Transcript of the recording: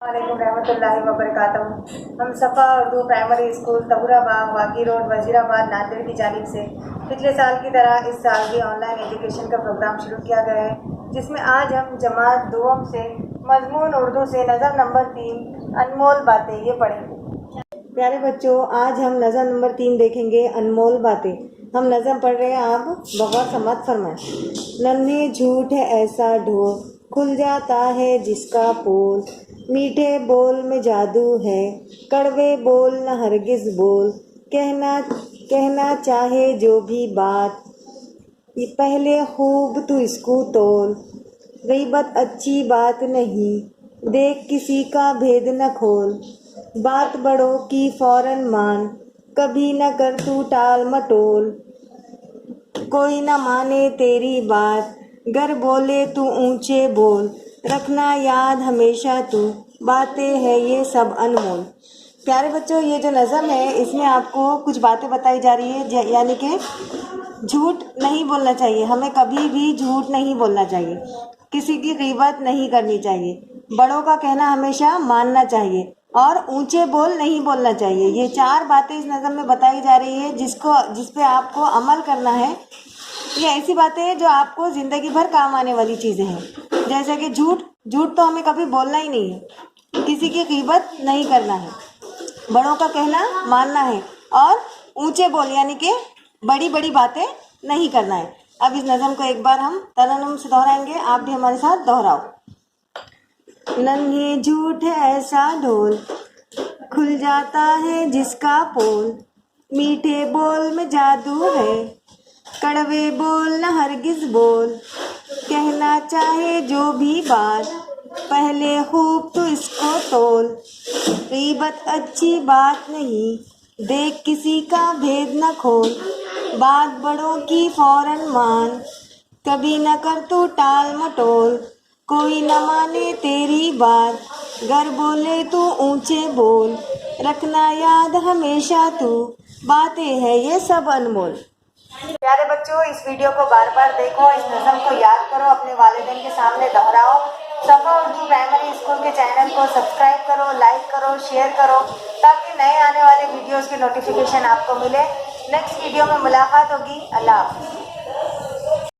वालेकुम रहमतुल्लाहि व बरकातहू। हम सफ़ा उर्दू प्राइमरी स्कूल तहुराबाग वाकी रोड वजीराबाद नांदेड़ की जानिब से पिछले साल की तरह इस साल भी ऑनलाइन एजुकेशन का प्रोग्राम शुरू किया गया है, जिसमें आज हम जमात दोम से मजमून उर्दू से नज़र नंबर 3 अनमोल बातें ये पढ़ेंगे। प्यारे बच्चों, आज हम नज़र नंबर 3 देखेंगे अनमोल बातें। हम नज़म पढ़ रहे हैं, आप बगौर समात फरमाएं। नन्हे झूठ है ऐसा ढोल, खुल जाता है जिसका पोल। मीठे बोल में जादू है, कड़वे बोल न हरगिज बोल। कहना चाहे जो भी बात, ये पहले खूब तू इसको तोल। गीबत अच्छी बात नहीं, देख किसी का भेद न खोल। बात बड़ों की फौरन मान, कभी न कर तू टाल मटोल। कोई न माने तेरी बात, गर बोले तू ऊंचे बोल। रखना याद हमेशा तू, बातें है ये सब अनमोल। प्यारे बच्चों, ये जो नज़म है इसमें आपको कुछ बातें बताई जा रही है, यानी कि झूठ नहीं बोलना चाहिए। हमें कभी भी झूठ नहीं बोलना चाहिए, किसी की गीबत नहीं करनी चाहिए, बड़ों का कहना हमेशा मानना चाहिए और ऊंचे बोल नहीं बोलना चाहिए। ये 4 बातें इस नज़म में बताई जा रही है जिस पे आपको अमल करना है। ये ऐसी बातें हैं जो आपको ज़िंदगी भर काम आने वाली चीज़ें हैं। जैसे कि झूठ तो हमें कभी बोलना ही नहीं है, किसी की गीबत नहीं करना है, बड़ों का कहना मानना है और ऊंचे बोल यानी कि बड़ी बड़ी बातें नहीं करना है। अब इस नज़म को एक बार हम तरन्नुम से दोहराएंगे, आप भी हमारे साथ दोहराओ। नन्हे झूठ है ऐसा ढोल, खुल जाता है जिसका पोल। मीठे बोल में जादू है, कड़वे बोल न हरगिज बोल। कहना चाहे जो भी बात, पहले खूब तो इसको तोल। गीबत अच्छी बात नहीं, देख किसी का भेद न खोल। बात बड़ों की फौरन मान, कभी न कर तू टाल मटोल। कोई न माने तेरी बात, गर बोले तू ऊंचे बोल। रखना याद हमेशा तू, बातें है ये सब अनमोल। प्यारे बच्चों, इस वीडियो को बार बार देखो, इस नज़म को याद करो, अपने वालिदैन के सामने दोहराओ। सफ़ा उर्दू प्राइमरी स्कूल के चैनल को सब्सक्राइब करो, लाइक करो, शेयर करो, ताकि नए आने वाले वीडियोस की नोटिफिकेशन आपको मिले। नेक्स्ट वीडियो में मुलाकात होगी। अल्लाह हाफ़िज़।